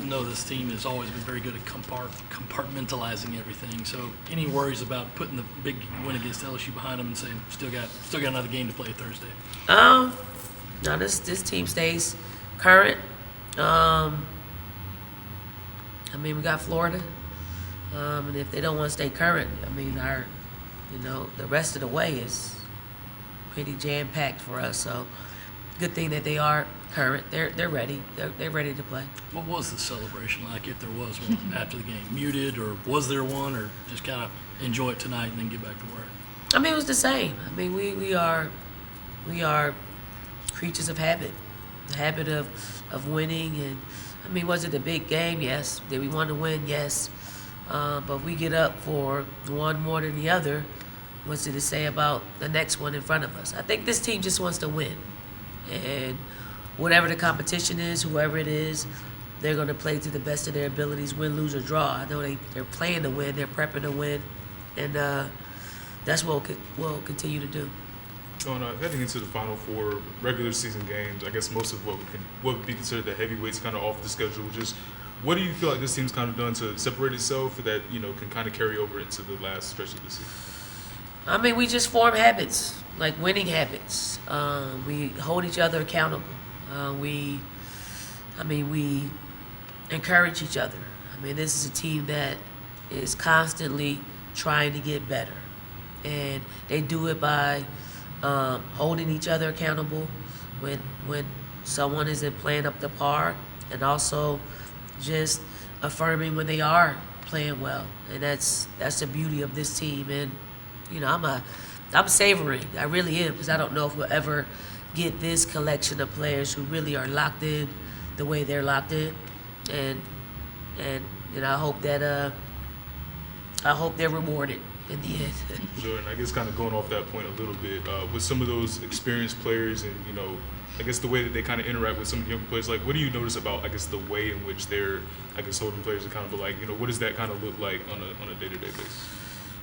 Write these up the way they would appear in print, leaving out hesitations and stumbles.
know this team has always been very good at compartmentalizing everything. So, any worries about putting the big win against LSU behind them and saying still got another game to play Thursday? No, this team stays current. I mean, we got Florida, and if they don't want to stay current, I mean, the rest of the way is pretty jam-packed for us. So, good thing that they are current. They're ready. They're ready to play. What was the celebration like, if there was one, after the game? Muted, or was there one, or just kind of enjoy it tonight and then get back to work? I mean, it was the same. I mean, we are creatures of habit, the habit of winning. And I mean, was it a big game? Yes. Did we want to win? Yes. But we get up for one more than the other. What's it to say about the next one in front of us? I think this team just wants to win. And whatever the competition is, whoever it is, they're going to play to the best of their abilities, win, lose, or draw. I know they're playing to win, they're prepping to win, and that's what we'll continue to do. Dawn, heading into the Final Four regular season games, I guess most of what would be considered the heavyweights kind of off the schedule. Just what do you feel like this team's kind of done to separate itself that can kind of carry over into the last stretch of the season? I mean, we just form habits, like winning habits. We hold each other accountable. We encourage each other. I mean, this is a team that is constantly trying to get better. And they do it by holding each other accountable when someone isn't playing up to par, and also just affirming when they are playing well. And that's the beauty of this team. And I'm savoring. I really am, because I don't know if we'll ever get this collection of players who really are locked in the way they're locked in. And I hope that I hope they're rewarded in the end. Sure, and I guess kind of going off that point a little bit, with some of those experienced players and, I guess the way that they kind of interact with some of the younger players, like what do you notice about, I guess, the way in which they're, I guess, holding players accountable? Like, what does that kind of look like on a day-to-day basis?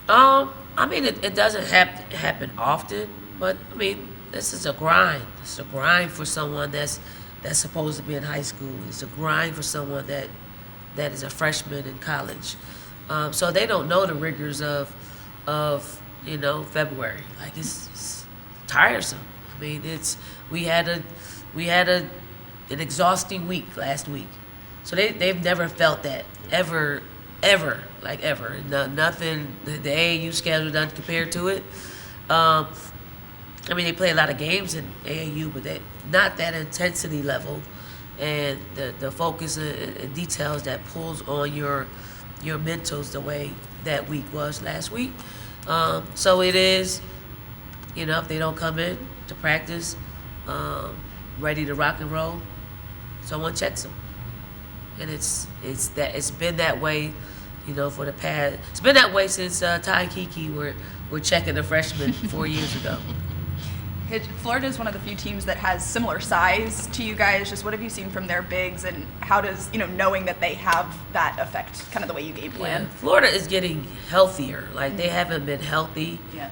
I mean, it doesn't happen often, but I mean, this is a grind. It's a grind for someone that's supposed to be in high school. It's a grind for someone that is a freshman in college. So they don't know the rigors of February. Like, it's tiresome. I mean, we had an exhausting week last week. So they've never felt that ever. No, nothing. The AAU schedule doesn't compare to it. I mean, they play a lot of games in AAU, but not that intensity level, and the focus and details that pulls on your mentals the way that week was last week. So it is, if they don't come in to practice ready to rock and roll, someone checks them. And it's been that way, for the past. It's been that way since Ty and Kiki were checking the freshmen 4 years ago. Florida is one of the few teams that has similar size to you guys. Just what have you seen from their bigs, and how does knowing that they have that affect kind of the way you game plan? Yeah, Florida is getting healthier. Like, they haven't been healthy. Yeah.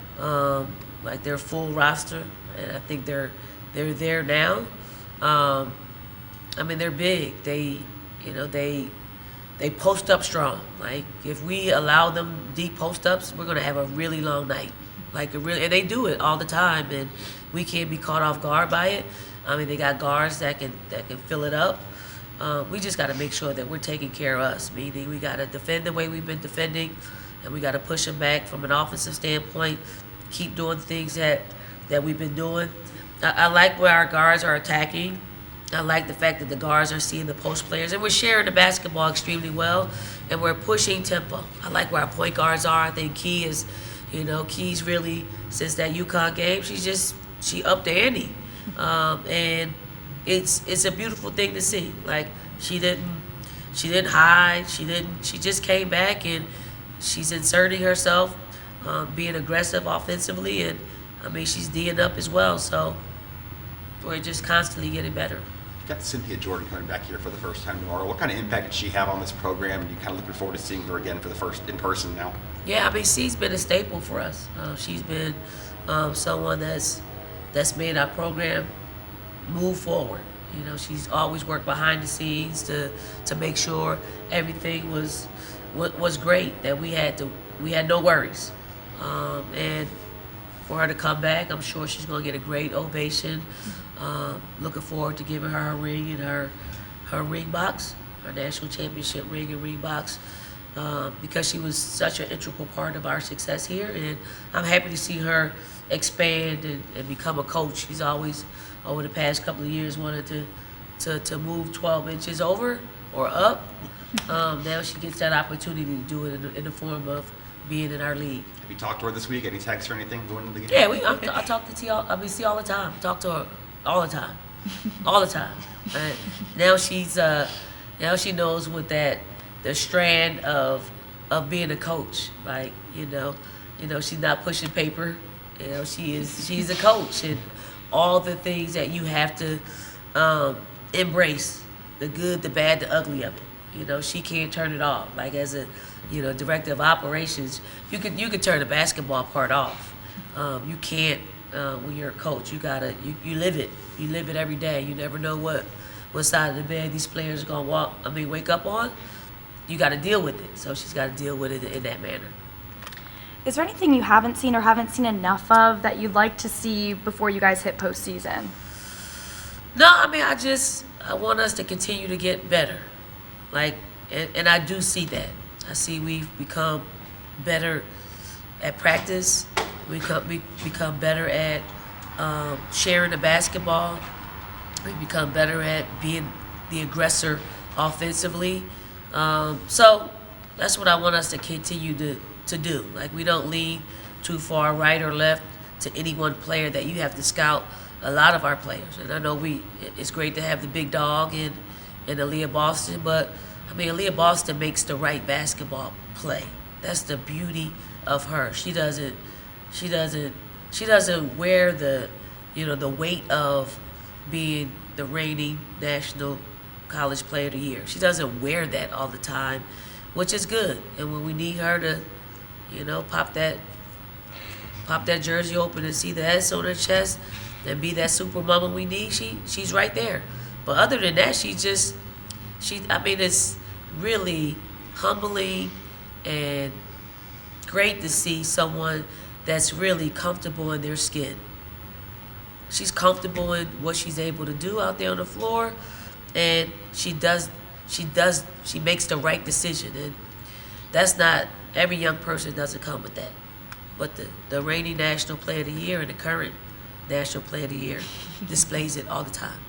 Like, their full roster, and I think they're there now. I mean, they're big. They post up strong. Like, if we allow them deep post ups, we're gonna have a really long night. And they do it all the time, and we can't be caught off guard by it. I mean, they got guards that can fill it up. We just got to make sure that we're taking care of us. Meaning, we got to defend the way we've been defending, and we got to push them back from an offensive standpoint. Keep doing things that we've been doing. I like where our guards are attacking. I like the fact that the guards are seeing the post players, and we're sharing the basketball extremely well, and we're pushing tempo. I like where our point guards are. I think Key's really, since that UConn game, she upped the ante, and it's a beautiful thing to see. Like, she didn't hide. She just came back, and she's inserting herself, being aggressive offensively, and I mean, she's D'ing up as well. So we're just constantly getting better. You've got Cynthia Jordan coming back here for the first time tomorrow. What kind of impact did she have on this program? And you kind of looking forward to seeing her again for the first in person now? Yeah, I mean, she's been a staple for us. She's been someone that's made our program move forward. You know, she's always worked behind the scenes to make sure everything was great. That we had no worries, and for her to come back, I'm sure she's going to get a great ovation. Looking forward to giving her ring and her ring box, her national championship ring and ring box, because she was such an integral part of our success here. And I'm happy to see her expand and become a coach. She's always, over the past couple of years, wanted to move 12 inches over or up. Now she gets that opportunity to do it in the form of being in our league. Have you talked to her this week? Any texts or anything going into the game? Yeah, I talk to T all the time. I talk to her all the time, all the time. And now now she knows what the strand of being a coach. Like you know, she's not pushing paper. You know, she's a coach, and all the things that you have to embrace, the good, the bad, the ugly of it. You know, she can't turn it off. Like as a director of operations, you could turn the basketball part off. You can't when you're a coach. You gotta you live it. You live it every day. You never know what side of the bed these players are gonna wake up on. You got to deal with it. So she's got to deal with it in that manner. Is there anything you haven't seen or haven't seen enough of that you'd like to see before you guys hit postseason? No, I want us to continue to get better. And I do see that. I see we've become better at practice. We become better at sharing the basketball. We become better at being the aggressor offensively. So that's what I want us to continue to do. Like, we don't lean too far right or left to any one player, that you have to scout a lot of our players. And I know it's great to have the big dog in Aaliyah Boston, but Aaliyah Boston makes the right basketball play. That's the beauty of her. She doesn't wear the weight of being the reigning national college player of the year. She doesn't wear that all the time, which is good. And when we need her to, pop that jersey open and see the S on her chest and be that super mama we need, she's right there. But other than that, it's really humbling and great to see someone that's really comfortable in their skin. She's comfortable in what she's able to do out there on the floor, and she makes the right decision. And that's not, every young person doesn't come with that. But the reigning national player of the year and the current national player of the year displays it all the time.